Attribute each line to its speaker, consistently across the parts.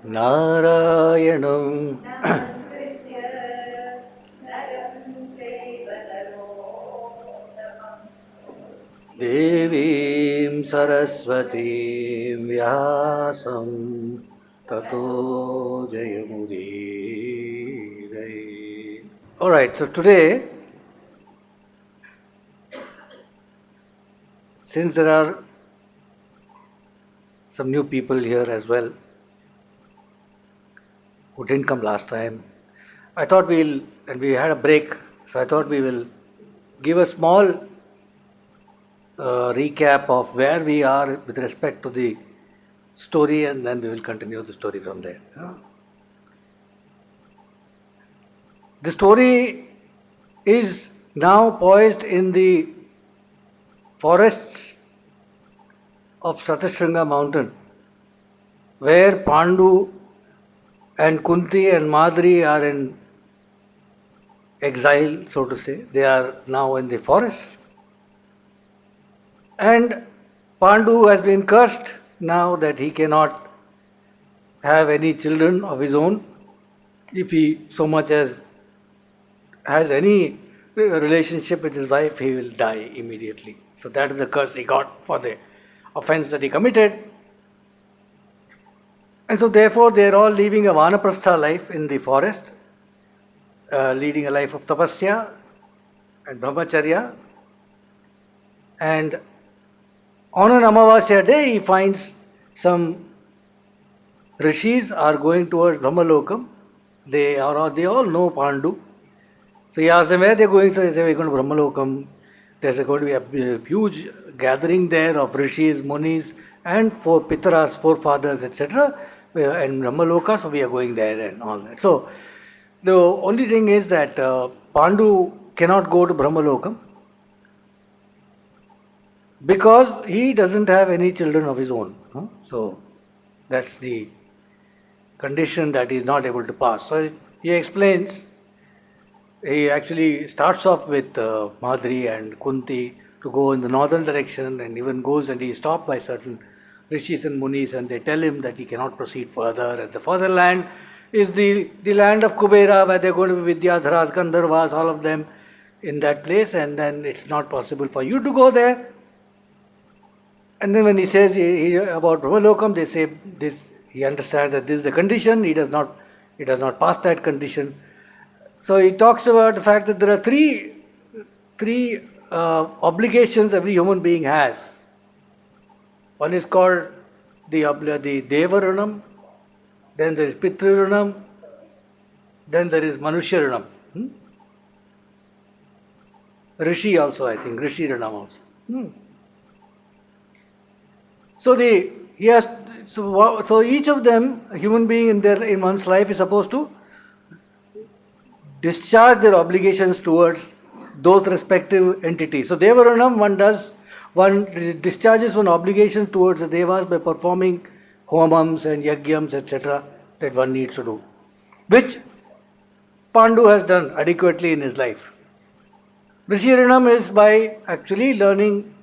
Speaker 1: नारायणं देवीं सरस्वतीं व्यासं ततो जयमुदीरये. All right, so today, since there are some new people here as well who didn't come last time, I thought we had a break, so I thought we will give a small recap of where we are with respect to the story, and then we will continue the story from there. The story is now poised in the forests of Satyasringa mountain, where Pandu and Kunti and Madri are in exile, so to say. They are now in the forest. And Pandu has been cursed now that he cannot have any children of his own. If he so much as has any relationship with his wife, he will die immediately. So that is the curse he got for the offense that he committed. And so therefore they are all living a Vanaprastha life in the forest, leading a life of tapasya and brahmacharya. And on an Amavasya day, he finds some rishis are going towards Brahmalokam. They all know Pandu. So he asks them where they are going. So they say, we are going to Brahmalokam. There's going to be a huge gathering there of rishis, munis, and for Pitaras, forefathers, etc. And Brahmaloka, so we are going there and all that. So the only thing is that Pandu cannot go to Brahmalokam because he doesn't have any children of his own. So that's the condition that he is not able to pass. So he explains, he actually starts off with Madri and Kunti to go in the northern direction, and even goes and he is stopped by certain rishis and munis, and they tell him that he cannot proceed further. And the further land is the land of Kubera, where they are going to be Vidyadharas, Gandharvas, all of them in that place, and then it's not possible for you to go there. And then when he says about Brahmalokam, they say this. He understands that this is the condition. He does not pass that condition. So he talks about the fact that there are three obligations every human being has. One is called the Devaranam, then there is Pitruranam, then there is Manushyaranam. Rishi also, I think, Rishi Ranam also. So each of them, a human being in one's life is supposed to discharge their obligations towards those respective entities. So Devaranam, one discharges one obligation towards the Devas by performing homams and yagyams, etc. that one needs to do, which Pandu has done adequately in his life. Rishiranam is by actually learning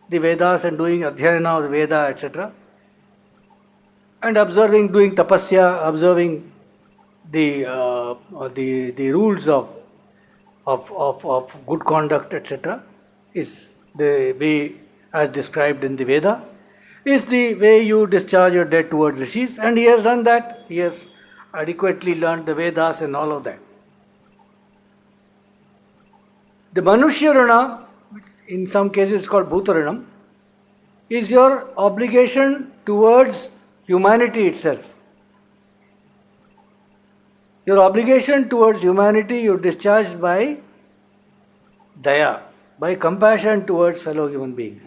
Speaker 1: the Vedas and doing Adhyayana of the Veda, etc. and doing tapasya, observing the rules of good conduct, etc. is the way as described in the Veda, is the way you discharge your debt towards rishis, and he has done that. He has adequately learned the Vedas and all of that. The Manushya in some cases it's called Bhutaranam, is your obligation towards humanity itself. Your obligation towards humanity you discharged by daya, by compassion towards fellow human beings.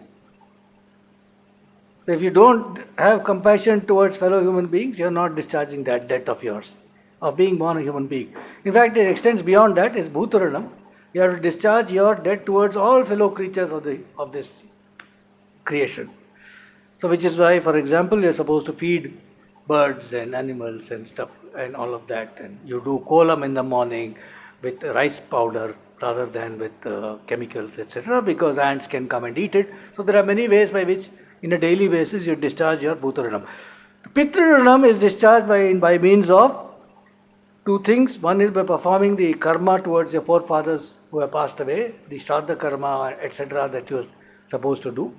Speaker 1: So if you don't have compassion towards fellow human beings, you are not discharging that debt of yours, of being born a human being. In fact, it extends beyond that, is Bhutaranam. You have to discharge your debt towards all fellow creatures of this creation. So which is why, for example, you are supposed to feed birds and animals and stuff and all of that, and you do kolam in the morning with rice powder rather than with chemicals, etc., because ants can come and eat it. So there are many ways by which, in a daily basis, you discharge your Bhutaranam. The Pitru is discharged by means of two things. One is by performing the karma towards your forefathers who have passed away, the Shraddha karma, etc., that you are supposed to do.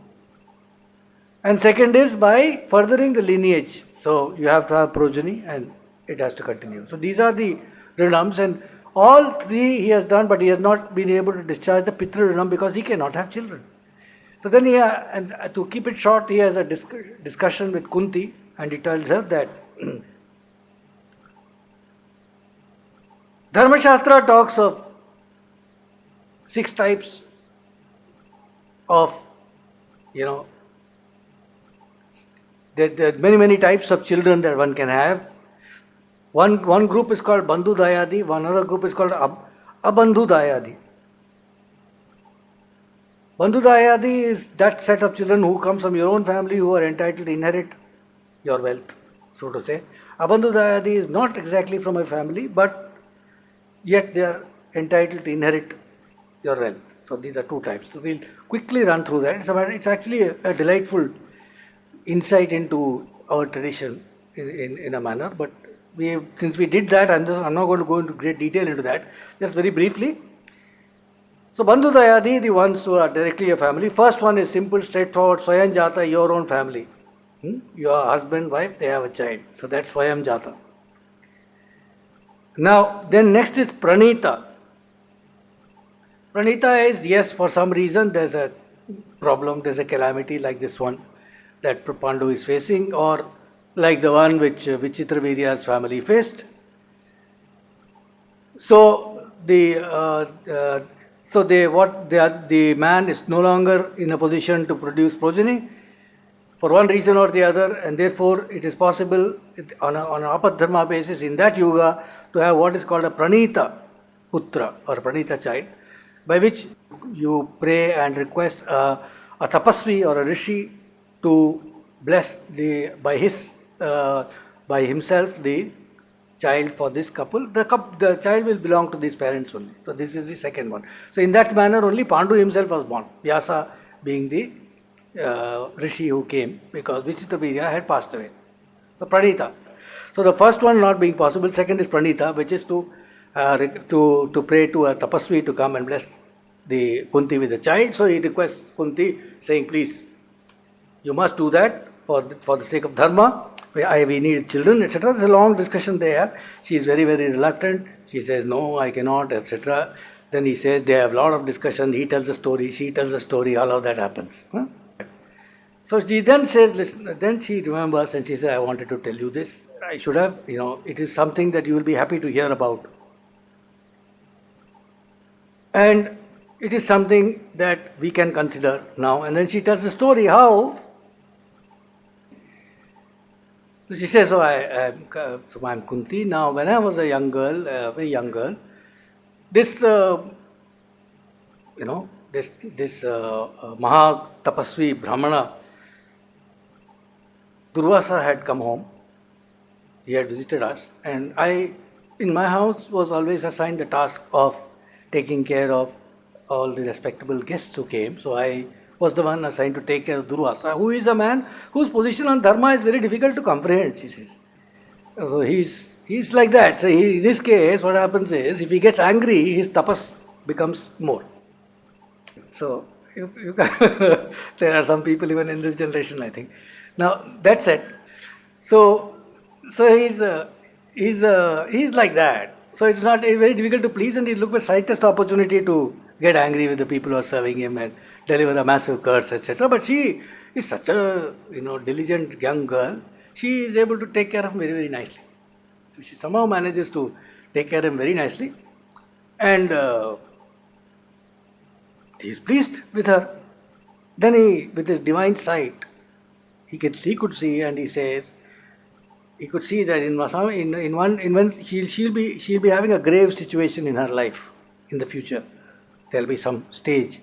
Speaker 1: And second is by furthering the lineage. So you have to have progeny and it has to continue. So these are the Rinams, and all three he has done, but he has not been able to discharge the Pitru Rinam because he cannot have children. So then and to keep it short, he has a discussion with Kunti, and he tells her that Dharma Shastra talks of 6 types of, there are many types of children that one can have. One group is called Bandhu Dayadi, one other group is called Abandhu Dayadi. Bandhu Dayadi is that set of children who comes from your own family who are entitled to inherit your wealth, so to say. Abandhu Dayadi is not exactly from a family, but yet they are entitled to inherit your wealth. So these are 2 types. So we'll quickly run through that. It's actually a delightful insight into our tradition in a manner, but since we did that, I'm not going to go into great detail into that. Just very briefly. So Bandhu Dayadi, the ones who are directly your family. First one is simple, straightforward, Swayam Jata, your own family. Your husband, wife, they have a child. So that's Swayam Jata. Now, then next is Pranita. Pranita is, yes, for some reason there's a problem, there's a calamity like this one that Pandu is facing, or like the one which Vichitravirya's family faced. So the man is no longer in a position to produce progeny for one reason or the other, and therefore it is possible on an apadharma basis in that yuga to have what is called a pranita putra or pranita child, by which you pray and request a tapasvi or a rishi to bless by himself the child for this couple. The child will belong to these parents only. So this is the second one. So in that manner only Pandu himself was born, Vyasa being the rishi who came because Vichitravirya had passed away. So Pranita. So the first one not being possible, second is Pranita, which is to pray to a tapasvi to come and bless the Kunti with the child. So he requests Kunti saying, please, you must do that for the sake of dharma. We need children, etc. There's a long discussion they have. She is very, very reluctant. She says, no, I cannot, etc. Then he says, they have a lot of discussion. He tells a story, she tells a story, all of that happens. So she then says, listen, then she remembers and she says, I wanted to tell you this. I should have, it is something that you will be happy to hear about. And it is something that we can consider now. And then she tells the story how. So she says, I'm Kunti. Now, when I was a young girl, very young girl, this Maha Tapasvi Brahmana, Durvasa had come home. He had visited us, and I, in my house, was always assigned the task of taking care of all the respectable guests who came. So I was the one assigned to take care of Durvasa, who is a man whose position on dharma is very difficult to comprehend, she says. So he's like that. So in this case, what happens is, if he gets angry, his tapas becomes more. So there are some people even in this generation, I think. Now that's it. So he's like that. So it's very difficult to please, and he look for slightest opportunity to get angry with the people who are serving him and deliver a massive curse, etc. But she is such a diligent young girl. She is able to take care of him very, very nicely. So she somehow manages to take care of him very nicely, and he is pleased with her. Then he, with his divine sight, he could see, and he says, he could see that she'll be having a grave situation in her life in the future. There'll be some stage.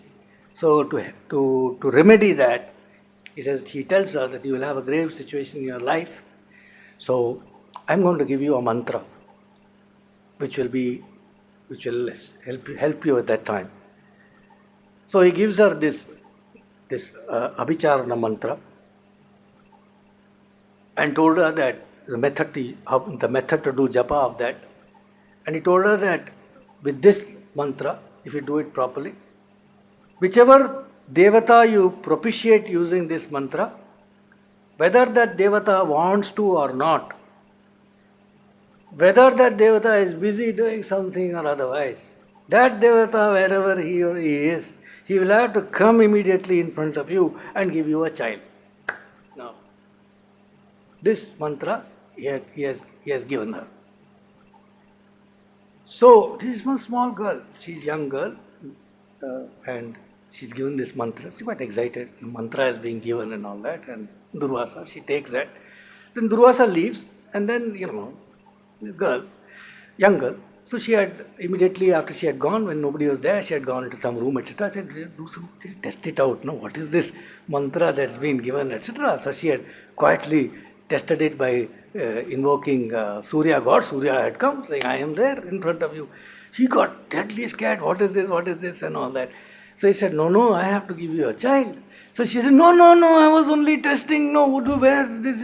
Speaker 1: So to remedy that, he tells her that you will have a grave situation in your life. So I'm going to give you a mantra, which will help you at that time. So he gives her this Abhicharana mantra. and told her that the method to do japa of that. And he told her that with this mantra, if you do it properly, whichever devata you propitiate using this mantra, whether that devata wants to or not, whether that devata is busy doing something or otherwise, that devata, wherever he or he is, he will have to come immediately in front of you and give you a child. Now, this mantra he has given her. So, this is one small girl. She's a young girl and she's given this mantra. She's quite excited. The mantra is being given and all that. And Durvasa, she takes that. Then Durvasa leaves, and then, the young girl. So she had, immediately after she had gone, when nobody was there, she had gone into some room, etc. She said, test it out. No, what is this mantra that's been given, etc. So she had quietly tested it by invoking Surya God. Surya had come, saying, I am there in front of you. She got deadly scared. What is this, and all that. So he said, no, I have to give you a child. So she said, no, I was only testing. No, where this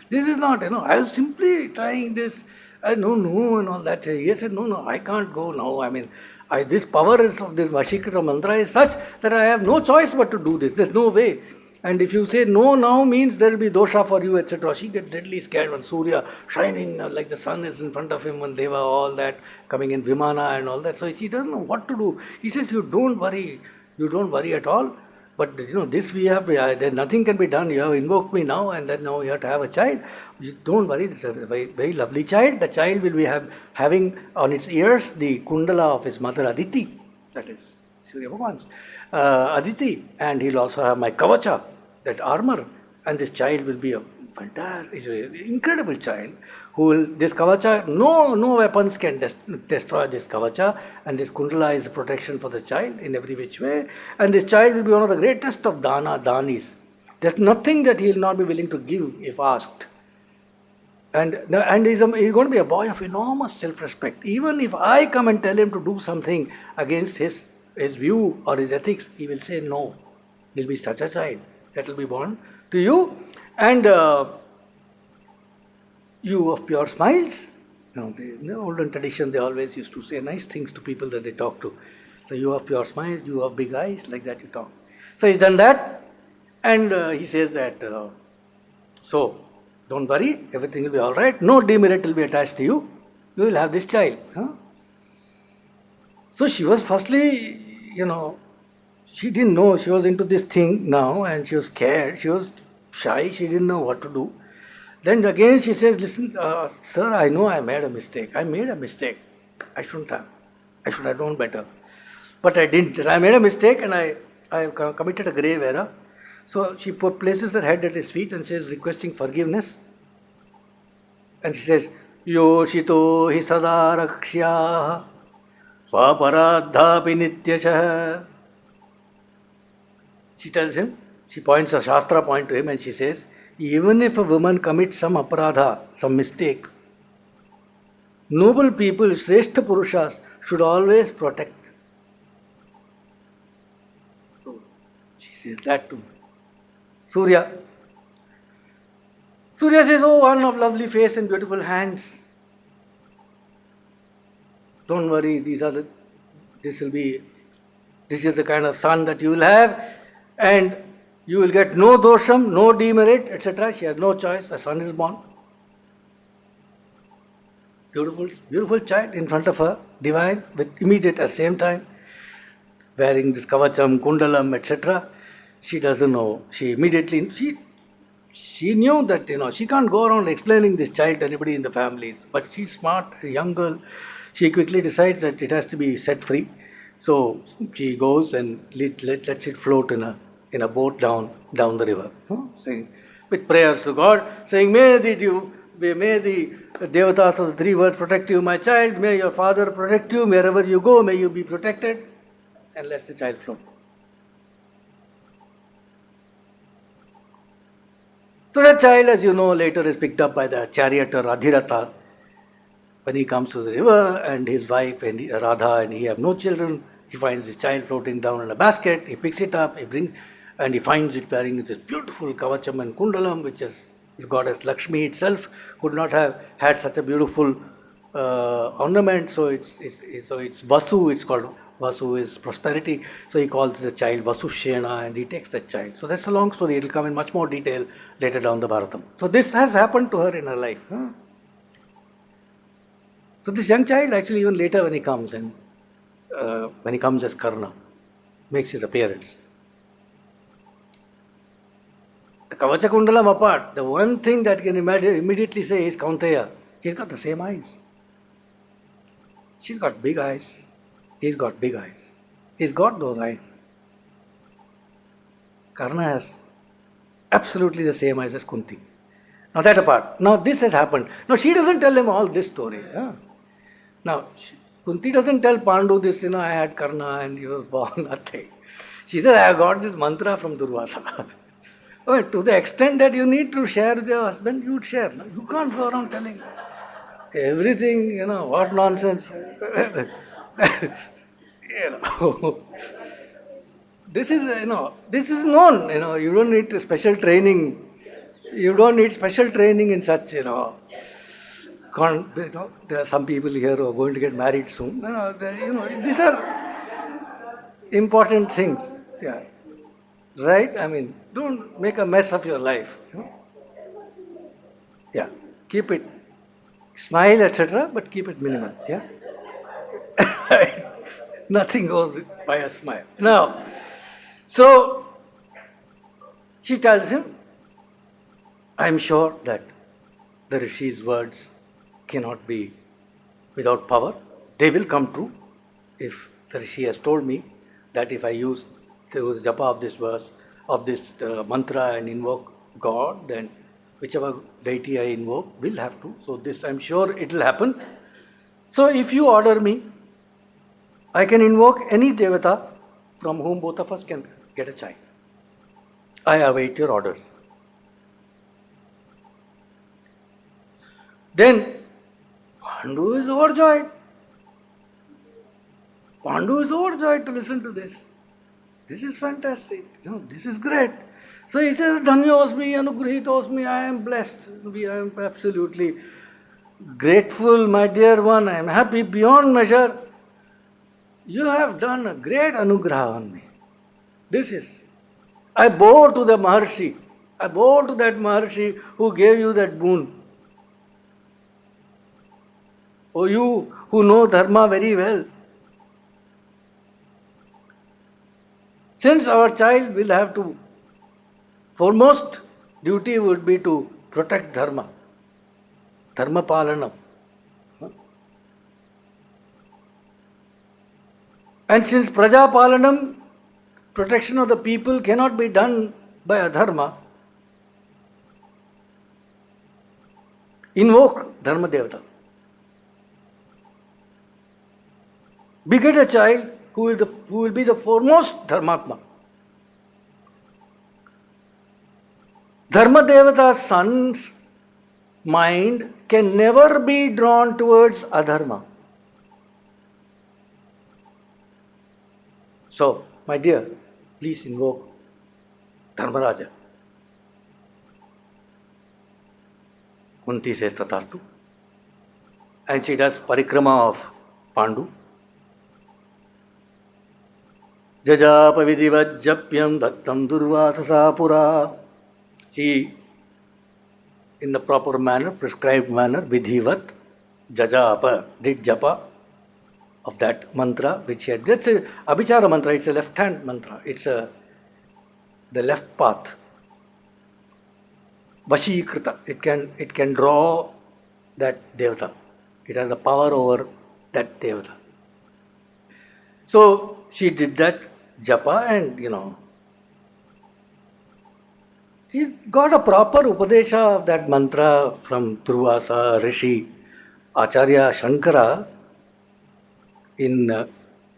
Speaker 1: is not. I was simply trying this. No, and all that. He said, no, I can't go now. I mean, this power of this Vashikara mantra is such that I have no choice but to do this. There's no way. And if you say no now, means there will be dosha for you, etc. She gets deadly scared when Surya shining like the sun is in front of him, when Deva, all that, coming in Vimana and all that. So she doesn't know what to do. He says, you don't worry at all. But this we have, there nothing can be done. You have invoked me now, and then now you have to have a child. Don't worry, this is a very, very lovely child. The child will be having on its ears the kundala of his mother Aditi, that is Surya Bhagavan's Aditi, and he'll also have my kavacha, that armor, and this child will be a fantastic, incredible child. This kavacha, no weapons can destroy this kavacha, and this kundala is a protection for the child in every which way, and this child will be one of the greatest of danis. There's nothing that he will not be willing to give if asked. And he's going to be a boy of enormous self-respect. Even if I come and tell him to do something against his view or his ethics, he will say no. He'll be such a child that will be born to you. And you of pure smiles. In the olden tradition, they always used to say nice things to people that they talk to. So you of pure smiles, you of big eyes, like that you talk. So he's done that, and he says that, so don't worry, everything will be all right. No demerit will be attached to you. You will have this child. So she was firstly, she didn't know she was into this thing now, and she was scared. She was shy. She didn't know what to do. Then again she says, listen, sir, I know I made a mistake. I made a mistake. I shouldn't have. I should have known better. But I didn't. I made a mistake, and I committed a grave error. So she places her head at his feet and says, requesting forgiveness. And she says, Yoshito hi sada rakshya swaparadhapi nityacha. She tells him, she points a Shastra point to him, and she says, even if a woman commits some aparadha, some mistake, noble people, Shrestha Purushas, should always protect. So she says that to Surya. Surya says, oh, one of lovely face and beautiful hands. Don't worry, this is the kind of son that you will have, and you will get no dosham, no demerit, etc. She has no choice. A son is born. Beautiful child in front of her, divine, with immediate at the same time, wearing this kavacham, kundalam, etc. She doesn't know. She immediately, she knew that, she can't go around explaining this child to anybody in the family. But she's smart, a young girl. She quickly decides that it has to be set free. So she goes and lets it float in a boat down the river, saying, with prayers to God, saying, may the devatas of the three worlds protect you, my child, may your father protect you, wherever you go, may you be protected, and let the child float. So that child, as you know, later is picked up by the charioteer Adhiratha. When he comes to the river, and his wife and Radha and he have no children, he finds the child floating down in a basket, he picks it up, and he finds it wearing this beautiful kavacham and kundalam, which is The goddess Lakshmi itself could not have had such a beautiful ornament, so it's Vasu. It's called Vasu is prosperity. So he calls the child Vasushena, and he takes that child. So that's a long story. It will come in much more detail later down the Bharatam. So this has happened to her in her life. So this young child actually even later when he comes as Karna, makes his appearance. The Kavacha Kundalam apart, the one thing that you can immediately say is Kaunteya. He's got the same eyes. She's got big eyes. He's got big eyes. He's got those eyes. Karna has absolutely the same eyes as Kunti. Now that apart. Now this has happened. Now she doesn't tell him all this story. Now Kunti doesn't tell Pandu this, I had Karna and he was born, nothing. She says, I got this mantra from Durvasa. To the extent that you need to share with your husband, you would share. You can't go around telling everything, what nonsense. This is known, you don't need special training. You don't need special training in such, there are some people here who are going to get married soon. These are important things. Yeah. Right? Don't make a mess of your life. Yeah. Keep it, smile, etc., but keep it minimal. Yeah. Nothing goes by a smile. Now, so she tells him, I am sure that the Rishi's words cannot be without power. They will come true. If the Rishi has told me that if I use the japa of this verse, of this mantra and invoke God, then whichever deity I invoke will have to. So this I am sure it will happen. So if you order me, I can invoke any devata from whom both of us can get a child. I await your orders. Then Pandu is overjoyed. Pandu is overjoyed to listen to this. This is fantastic. This is great. So he says, Dhanyosmi, Anugrahitosmi, I am blessed. I am absolutely grateful, my dear one. I am happy beyond measure. You have done a great anugraha on me. I bow to the Maharshi. I bow to that Maharshi who gave you that boon. Oh, you who know Dharma very well. Since our child will have to, foremost duty would be to protect Dharma. Dharma palanam. And since praja palanam, protection of the people cannot be done by adharma, invoke Dharma Devata. Beget a child who will be the foremost Dharmatma. Dharma Devata's son's mind can never be drawn towards adharma. So, my dear, please invoke Dharmaraja. Kunti says Tathastu. And she does parikrama of Pandu. Jajapa vidivat japyam dattam durvasasa pura. She, in the proper manner, prescribed manner, vidhivat, jajapa, did japa of that mantra which she had. That's a abhichara mantra, it's a left hand mantra, it's the left path. Vashikrita, it can draw that devata. It has the power over that devata. So she did that japa and she got a proper upadesha of that mantra from Durvasa, Rishi, Acharya Shankara in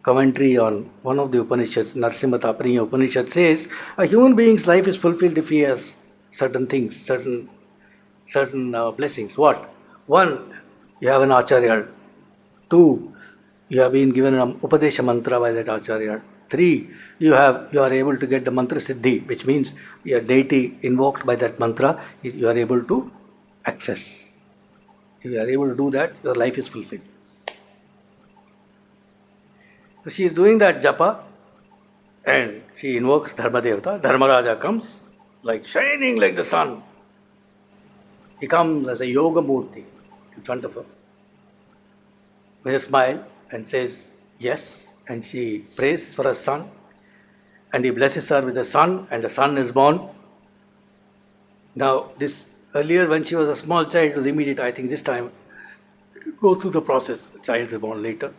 Speaker 1: commentary on one of the Upanishads, Narasimha Tapaniya Upanishad says, a human being's life is fulfilled if he has certain things, certain blessings. What? One, you have an Acharya. Two, you have been given an Upadesha mantra by that Acharya. 3, you are able to get the mantra siddhi, which means your deity invoked by that mantra, you are able to access. If you are able to do that, your life is fulfilled. So she is doing that japa and she invokes Dharma Devata. Dharmaraja comes like shining like the sun. He comes as a yoga murti in front of her with a smile and says yes, and she prays for her son and he blesses her with a son, and the son is born. Now this earlier when she was a small child it was immediate. I think this time go through the process. The child is born later.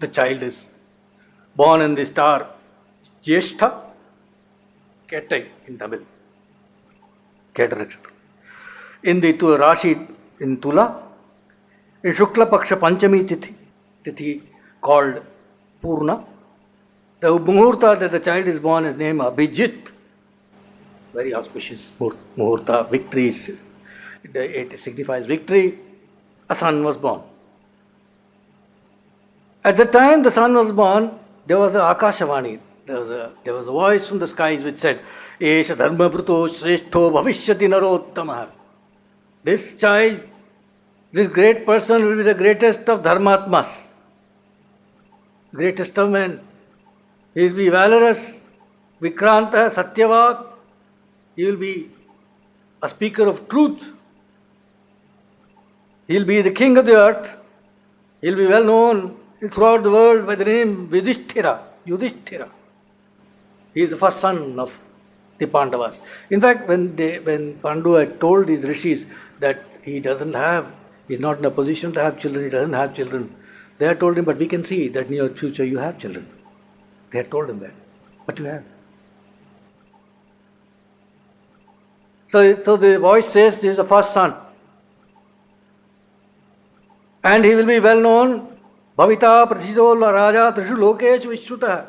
Speaker 1: The child is born in the star Jyeshtha Kettai in Tamil. Keta Nakshatra. In the Rashi in Tula, in Shukla Paksha Panchami Tithi called Purna. The Muhurta that the child is born is named Abhijit. Very auspicious Muhurta, victory. It signifies victory. A son was born. At the time the son was born, there was an Akashavani. There was a voice from the skies which said, Esha Dharma Bruto Shrestho Bhavishyati Narottamaha. This child, this great person will be the greatest of Dharmatmas, greatest of men. He will be valorous, Vikranta, Satyavak. He will be a speaker of truth. He will be the king of the earth. He will be well known throughout the world by the name Yudhishthira. He is the first son of the Pandavas. In fact, when Pandu had told these rishis that he is not in a position to have children, he doesn't have children, they had told him, but we can see that in your future you have children. They had told him that. But you have. So the voice says this is the first son. And he will be well known, Bhavita Prathido Raja Trishu Lokeshu Vishruta.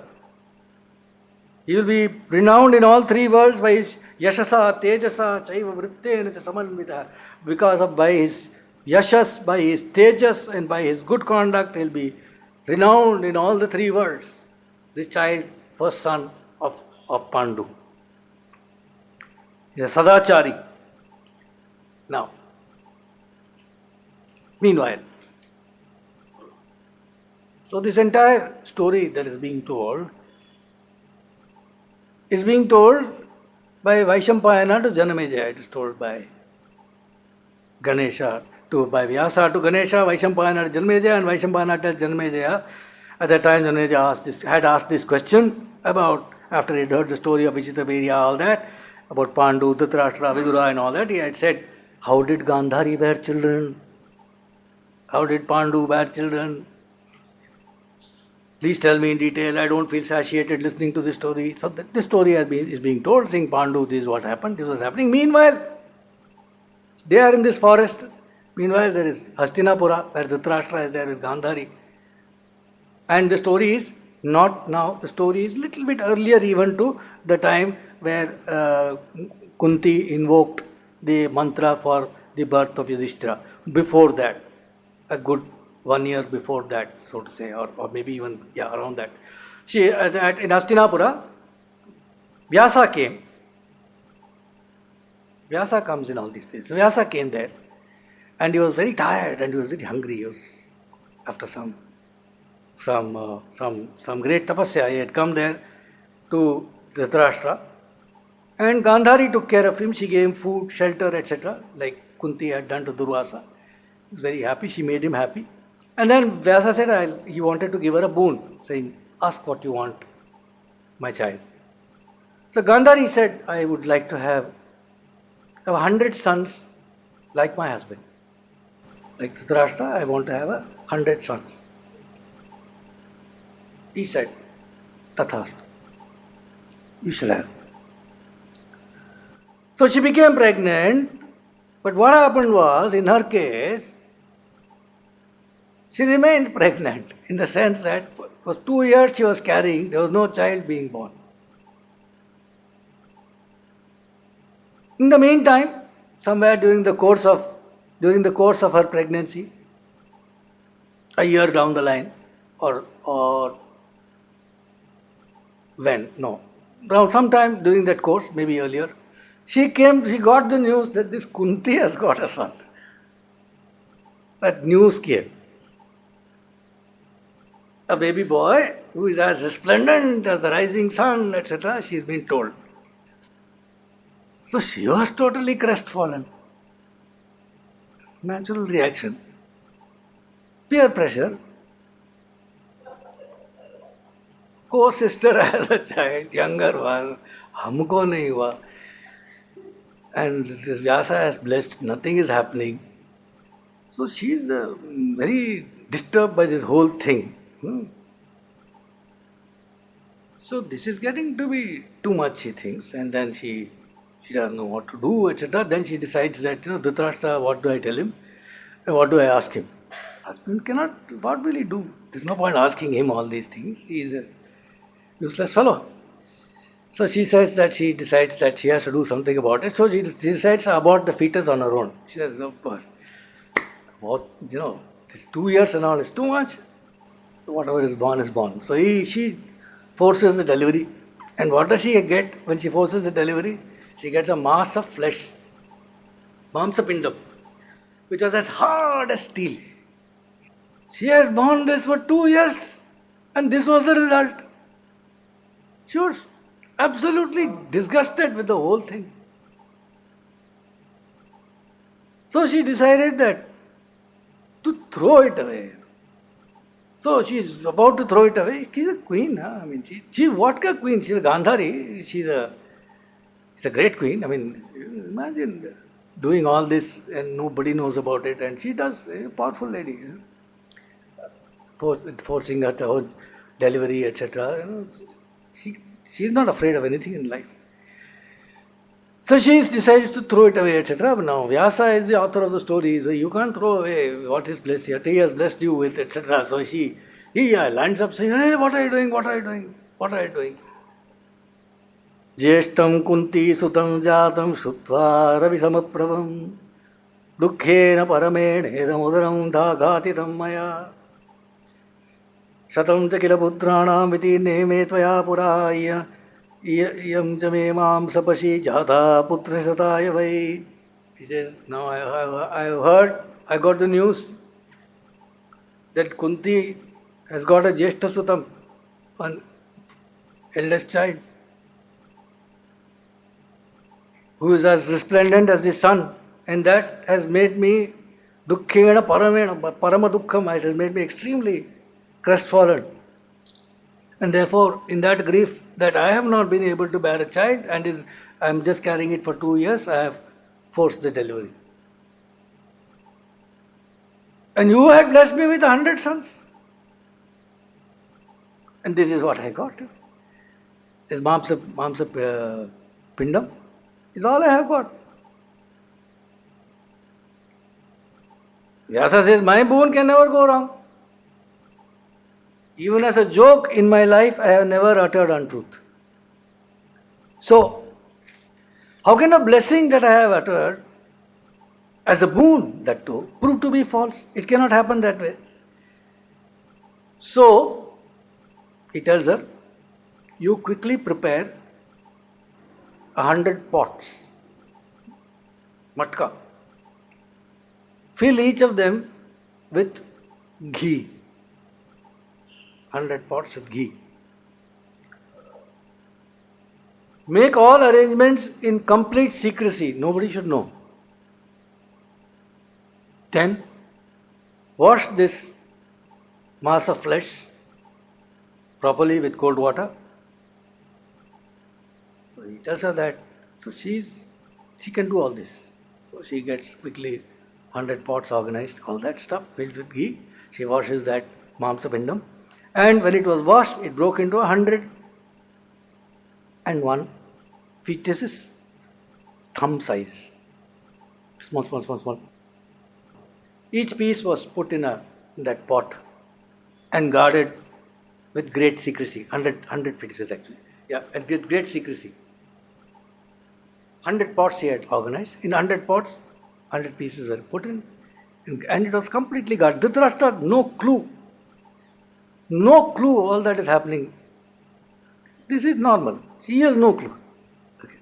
Speaker 1: He will be renowned in all 3 worlds by his Yashasa, Tejasa, Chaiva Vrittena Samanvita. Because of by his Yashas, by his Tejas, and by his good conduct, he will be renowned in all the 3 worlds. This child, first son of Pandu. He is a Sadachari. Now, meanwhile, so this entire story that is being told by Vaishampayana to Janamejaya. It is told by Ganesha by Vyasa to Ganesha, Vaishampayana to Janamejaya, and Vaishampayana tells Janamejaya. At that time, Janamejaya had asked this question about, after he had heard the story of Vichitravirya, all that, about Pandu, Dhritarashtra, Vidura and all that, he had said, how did Gandhari bear children? How did Pandu bear children? Please tell me in detail. I don't feel satiated listening to this story. So this story is being told, saying Pandu, this is what happened, this was happening. Meanwhile, they are in this forest. Meanwhile, there is Hastinapura, where Dhritarashtra is there with Gandhari. And the story is not now, the story is little bit earlier even to the time where Kunti invoked the mantra for the birth of Yudhishthira. Before that, a good 1 year before that, so to say, or maybe even around that. In Hastinapura, Vyasa came. Vyasa comes in all these places. Vyasa came there, and he was very tired and he was very hungry. He was after some great tapasya. He had come there to Dhritarashtra, and Gandhari took care of him. She gave him food, shelter, etc., like Kunti had done to Durvasa. He was very happy. She made him happy. And then Vyasa said he wanted to give her a boon, saying, ask what you want, my child. So Gandhari said, I would like to have 100 sons like my husband. Like Dhritarashtra, I want to have 100 sons. He said, Tathastu, you shall have. So she became pregnant, but what happened was, in her case, she remained pregnant in the sense that for 2 years she was carrying, there was no child being born. In the meantime, somewhere during the course of her pregnancy, a year down the line, or When? No. Now, sometime during that course, maybe earlier, she got the news that this Kunti has got a son. That news came. A baby boy who is as resplendent as the rising sun, etc., she has been told. So she was totally crestfallen. Natural reaction. Peer pressure. Co-sister has a child, younger one, हमको नहीं हुआ. And this Vyasa has blessed, nothing is happening. So she is very disturbed by this whole thing. So this is getting to be too much, she thinks, and then she doesn't know what to do, etc. Then she decides that, Dhritarashtra, what do I tell him? And what do I ask him? Husband cannot, what will he do? There's no point asking him all these things. He is a useless fellow. So she says that she decides that she has to do something about it. So she decides to abort the fetus on her own. She says, oh, about, this 2 years and all is too much. Whatever is born is born. So she forces the delivery. And what does she get when she forces the delivery? She gets a mass of flesh, Mamsapindam, which was as hard as steel. She has borne this for 2 years, and this was the result. She was absolutely disgusted with the whole thing. So she decided that to throw it away. So she is about to throw it away. She's a queen. Huh? I mean, she what a queen? She's a Gandhari. She's a great queen. I mean, imagine doing all this and nobody knows about it, and she does. A powerful lady. Forcing her to her delivery, etc. She is not afraid of anything in life. So she decides to throw it away, etc. But now Vyasa is the author of the story, so you can't throw away what is blessed here. He has blessed you with, etc. So he lands up saying, hey, what are you doing? What are you doing? What are you doing? Jeshtam kunti sutam jatam shutva ravi samaprabam dukkhena paramena edamudaram dhagatitam maya shatam cha kila putranam viti neme tvaya puraya Iyam jame mam sapashi jata putra sataya vai. He says, now I have heard, I got the news that Kunti has got a Jeshta Sutam, an eldest child, who is as resplendent as the sun, and that has made me dukkhena parama dukkham, it has made me extremely crestfallen. And therefore, in that grief that I have not been able to bear a child and I am just carrying it for 2 years, I have forced the delivery. And you had blessed me with 100 sons. And this is what I got. This Mamsa Pindam is all I have got. Vyasa says, my boon can never go wrong. Even as a joke in my life, I have never uttered untruth. So, how can a blessing that I have uttered as a boon, that too, prove to be false? It cannot happen that way. So, he tells her, you quickly prepare 100 pots, matka. Fill each of them with ghee. 100 pots with ghee. Make all arrangements in complete secrecy. Nobody should know. Then, wash this mass of flesh properly with cold water. So he tells her that. So she can do all this. So she gets quickly 100 pots organized, all that stuff filled with ghee. She washes that Mamsapindam. And when it was washed, it broke into 101 fetuses, thumb size. Small. Each piece was put in that pot and guarded with great secrecy. 100 fetuses actually. Yeah, and with great secrecy. 100 pots he had organized. In 100 pots, 100 pieces were put in. And it was completely guarded. Dhritarashtra, no clue. No clue all that is happening. This is normal. He has no clue. Okay.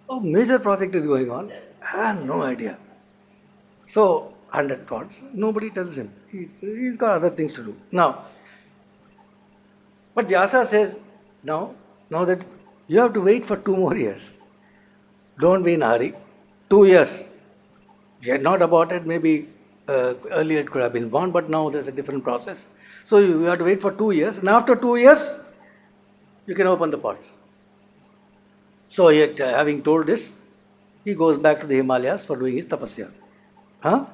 Speaker 1: A major project is going on. I have no idea. So, 100 pots, nobody tells him. He's got other things to do. Now, but Vyasa says, now that you have to wait for 2 more years. Don't be in a hurry. 2 years. If you had not aborted, maybe earlier it could have been born, but now there's a different process. So you have to wait for 2 years, and after 2 years, you can open the pots. So yet, having told this, he goes back to the Himalayas for doing his tapasya. Huh?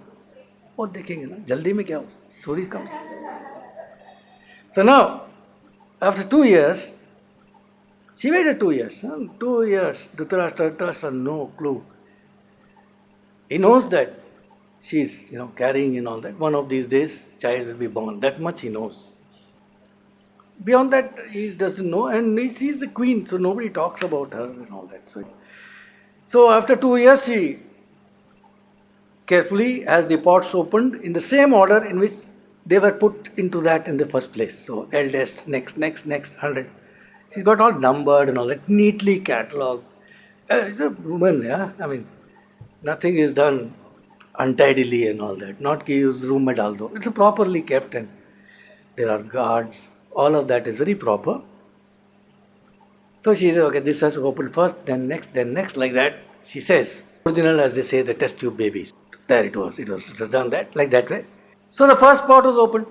Speaker 1: Oh, देखेंगे ना जल्दी में क्या हो? Story comes. So now, after 2 years, she waited 2 years. 2 years, Dhritarashtra has no clue. He knows that she's, carrying and all that. One of these days, child will be born. That much he knows. Beyond that, he doesn't know, and she's the queen, so nobody talks about her and all that. So after 2 years, she carefully has the pots opened in the same order in which they were put into that in the first place. So eldest, next, 100. She's got all numbered and all that, neatly catalogued. It's a woman, yeah. I mean, nothing is done untidily and all that. Not ki us room mein dal do. It's properly kept and there are guards. All of that is very proper. So she says, okay, this has to open first, then next, like that. She says, original, as they say, the test tube babies. There it was done that, like that way. So the first pot was opened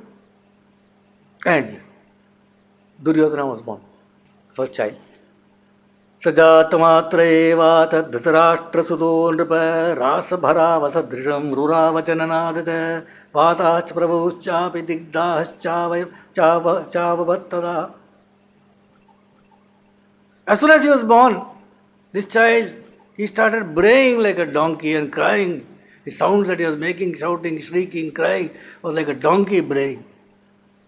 Speaker 1: and Duryodhana was born, first child. Sajatamatra eva Dhritarashtra sudo nripa rasa bhara vasadrisham ruravachananadata vatach prabhuchapi digdahas chavavattada. As soon as he was born, this child, he started braying like a donkey and crying. The sounds that he was making, shouting, shrieking, crying, was like a donkey braying.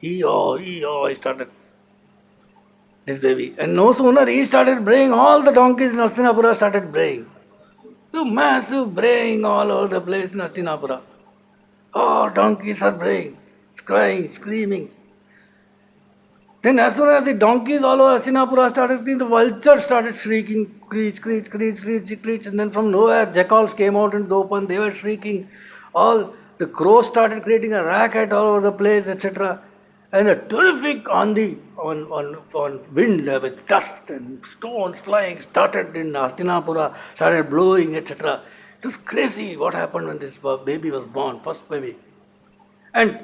Speaker 1: Ee-oh, he started. This baby. And no sooner he started braying, all the donkeys in Hastinapura started braying. So massive braying all over the place in Hastinapura. Oh, donkeys are braying, crying, screaming. Then as soon as the donkeys all over Hastinapura started screaming, the vultures started shrieking, screech, and then from nowhere jackals came out into the open, they were shrieking. All the crows started creating a racket all over the place, etc. And a terrific on wind with dust and stones flying started in Hastinapura, started blowing, etc. It was crazy what happened when this baby was born, first baby. And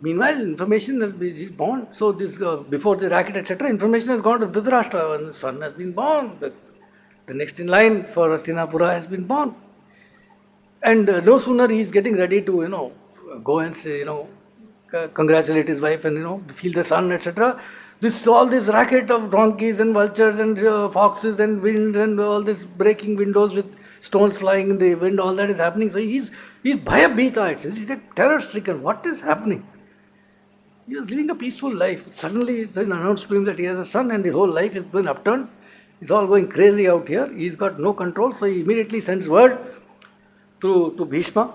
Speaker 1: meanwhile, information has been born. So this before the racket, etc., information has gone to Dhritarashtra, and the son has been born. The next in line for Hastinapura has been born. And no sooner he is getting ready to, go and say, congratulate his wife and, feel the son, etc. All this racket of donkeys and vultures and foxes and wind and all this breaking windows with stones flying in the wind, all that is happening. So he's bhaya bhita actually. He's terror stricken. What is happening? He was living a peaceful life. Suddenly it's announced to him that he has a son and his whole life has been upturned. It's all going crazy out here. He's got no control. So he immediately sends word to Bhishma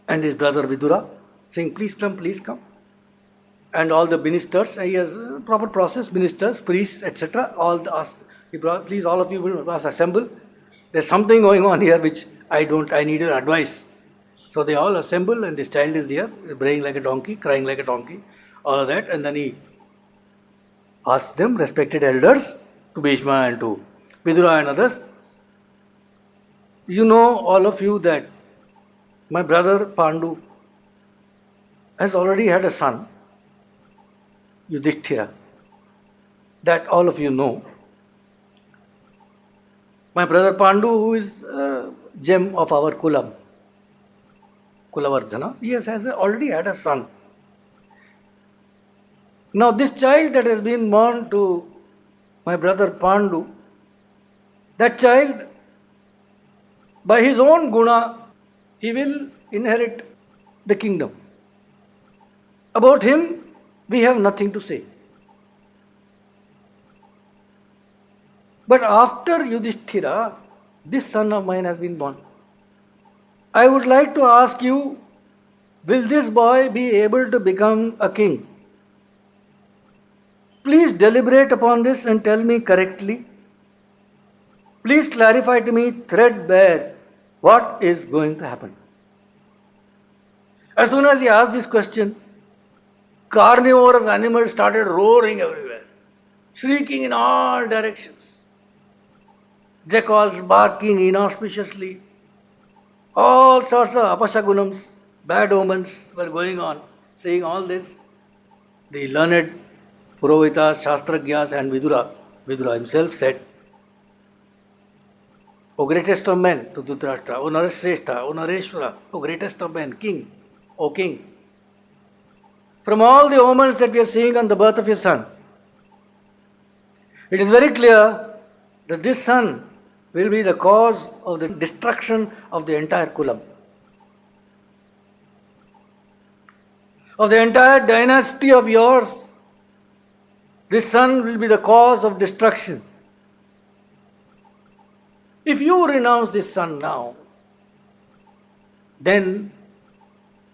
Speaker 1: and his brother Vidura, saying, please come. And all the ministers, he has a proper process, ministers, priests, etc. Please all of you must assemble. There's something going on here which I need your advice. So they all assemble and this child is there, braying like a donkey, crying like a donkey, all of that. And then he asked them, respected elders, to Bhishma and to Vidura and others, you know, all of you, that my brother Pandu has already had a son, Yudhishthira. That all of you know. My brother Pandu, who is a gem of our Kulam, Kulavardhana, he has already had a son. Now this child that has been born to my brother Pandu, that child, by his own guna, he will inherit the kingdom. About him, we have nothing to say. But after Yudhishthira, this son of mine has been born. I would like to ask you, will this boy be able to become a king? Please deliberate upon this and tell me correctly. Please clarify to me threadbare what is going to happen. As soon as he asked this question, carnivorous animals started roaring everywhere, shrieking in all directions. Jackals barking inauspiciously. All sorts of apashagunams, bad omens were going on. Seeing all this, the learned Purohitas, Shastrajñas and Vidura himself said, O greatest of men, to Dhritarashtra, O Narashrestha, O Nareshwara, O greatest of men, King, O King. From all the omens that we are seeing on the birth of your son, it is very clear that this son will be the cause of the destruction of the entire kulam, of the entire dynasty of yours. This son will be the cause of destruction. If you renounce this son now, then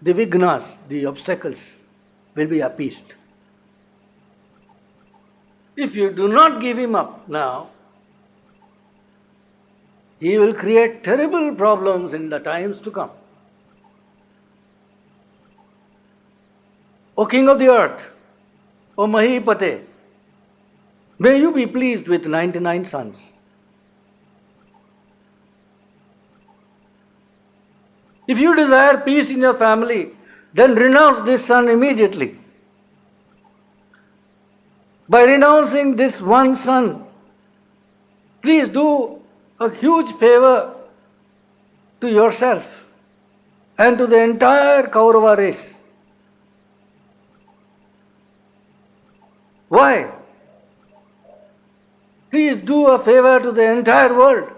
Speaker 1: the vignas, the obstacles, will be appeased. If you do not give him up now, he will create terrible problems in the times to come. O King of the earth, O Mahipate, may you be pleased with 99 sons. If you desire peace in your family, then renounce this son immediately. By renouncing this one son, please do a huge favor to yourself and to the entire Kaurava race. Why? Please do a favor to the entire world.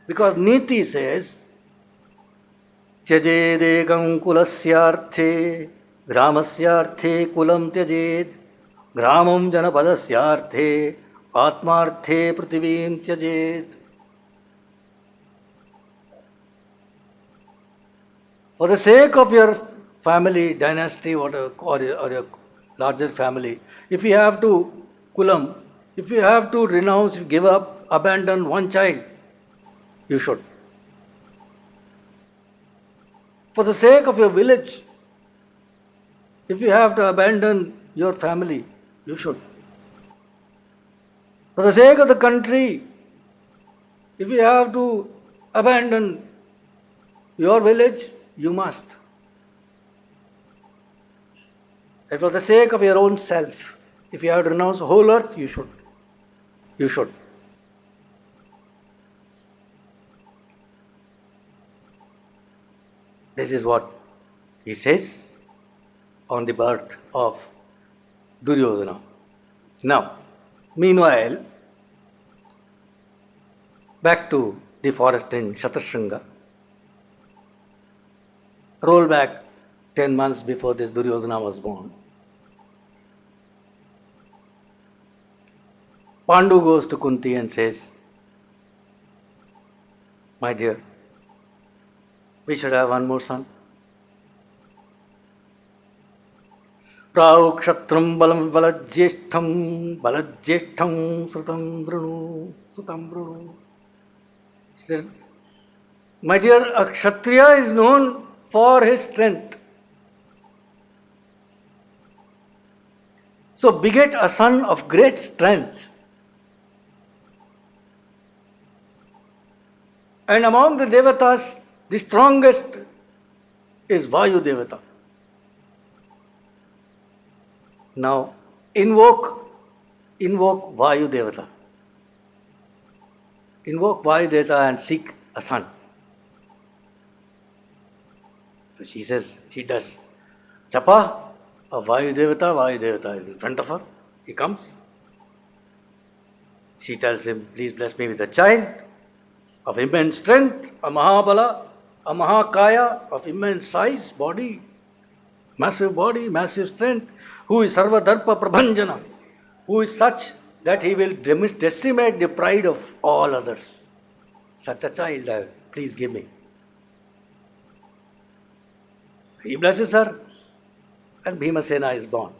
Speaker 1: Because Niti says, Tyajedekam kulasyarthe, gramasyarthe kulam tyajed, gramam janapadasyarthe, atmarthe prithivim tyajed. For the sake of your family, dynasty, or your larger family, if you have to kulam, if you have to renounce, give up, abandon one child, you should. For the sake of your village, if you have to abandon your family, you should. For the sake of the country, if you have to abandon your village, you must. And for the sake of your own self, if you have to renounce the whole earth, you should. You should. This is what he says on the birth of Duryodhana. Now, meanwhile, back to the forest in Shatrashringa. Roll back 10 months before this Duryodhana was born. Pandu goes to Kunti and says, my dear, we should have one more son. Prahu kshatram balam balajyeshtham srutam vrunu. She said, my dear, a Kshatriya is known for his strength. So beget a son of great strength. And among the Devatas, the strongest is Vayu Devata. Now, invoke Vayu Devata. Invoke Vayu Devata and seek a son. So she says, she does. Japa of Vayu Devata is in front of her. He comes. She tells him, please bless me with a child of immense strength, a Mahabala, a Mahakaya of immense size, body, massive strength, who is Sarva Darpa Prabhanjana, who is such that he will decimate the pride of all others. Such a child, please give me. He blesses her, and Bhimasena is born.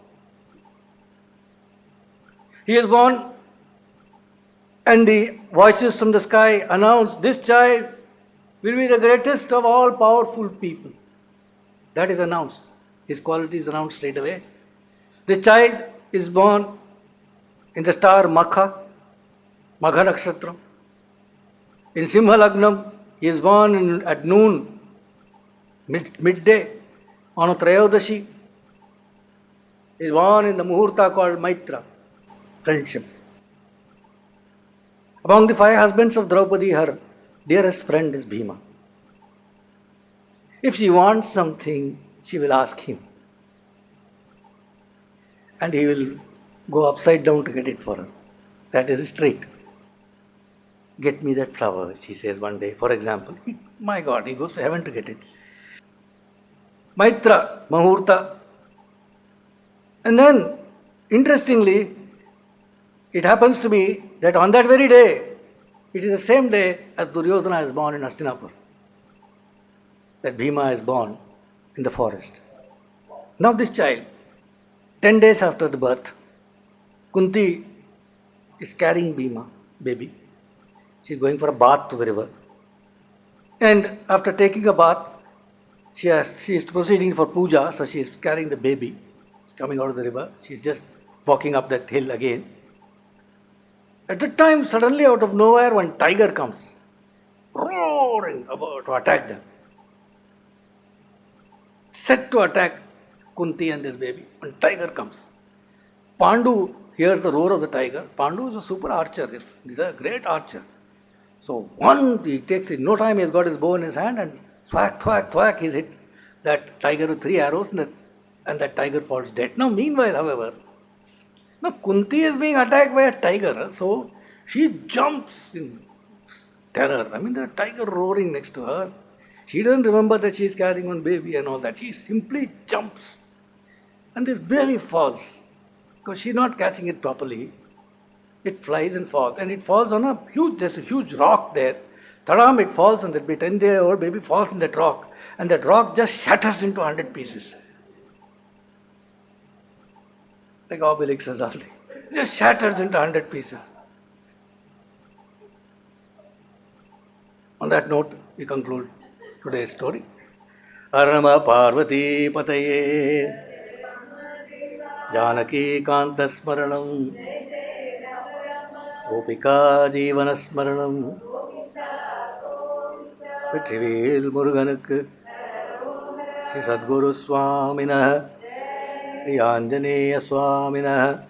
Speaker 1: He is born, and the voices from the sky announce this child will be the greatest of all powerful people. That is announced. His quality is announced straight away. This child is born in the star Magha Nakshatram. In Simha Lagnam, he is born at noon, midday, on a Trayodashi. He is born in the Muhurta called Maitra, friendship. Among the 5 husbands of Draupadi, her dearest friend is Bhima. If she wants something, she will ask him. And he will go upside down to get it for her. That is straight. Get me that flower, she says one day, for example. My God, he goes to heaven to get it. Maitra, Muhurta. And then, interestingly, it happens to be that on that very day, it is the same day as Duryodhana is born in Hastinapur, that Bhima is born in the forest. Now this child, 10 days after the birth, Kunti is carrying Bhima, baby. She is going for a bath to the river. And after taking a bath, she is proceeding for puja, so she is carrying the baby. It's coming out of the river. She is just walking up that hill again. At that time, suddenly out of nowhere, one tiger comes, roaring about to attack them. Set to attack Kunti and this baby. One tiger comes. Pandu hears the roar of the tiger. Pandu is a super archer. He's a great archer. So he takes in no time, he has got his bow in his hand and thwack, thwack, thwack, he's hit that tiger with 3 arrows and that tiger falls dead. Now meanwhile, however, now Kunti is being attacked by a tiger, so she jumps in terror. I mean, the tiger roaring next to her. She doesn't remember that she is carrying one baby and all that. She simply jumps. And this baby falls. Because she is not catching it properly. It flies and falls. And it falls on there's a huge rock there. Tadam, it falls and that 10-day-old baby falls in that rock. And that rock just shatters into 100 pieces. Like Obelix or something. It just shatters into 100 pieces. On that note, we conclude today's story. Arnama Parvati Pataye Janaki Kanta Smaranam Gopika Jeevana Smaranam Prithivil Muruganuk Sri Sadguru Swaminah Sri Anjaneya Swaminah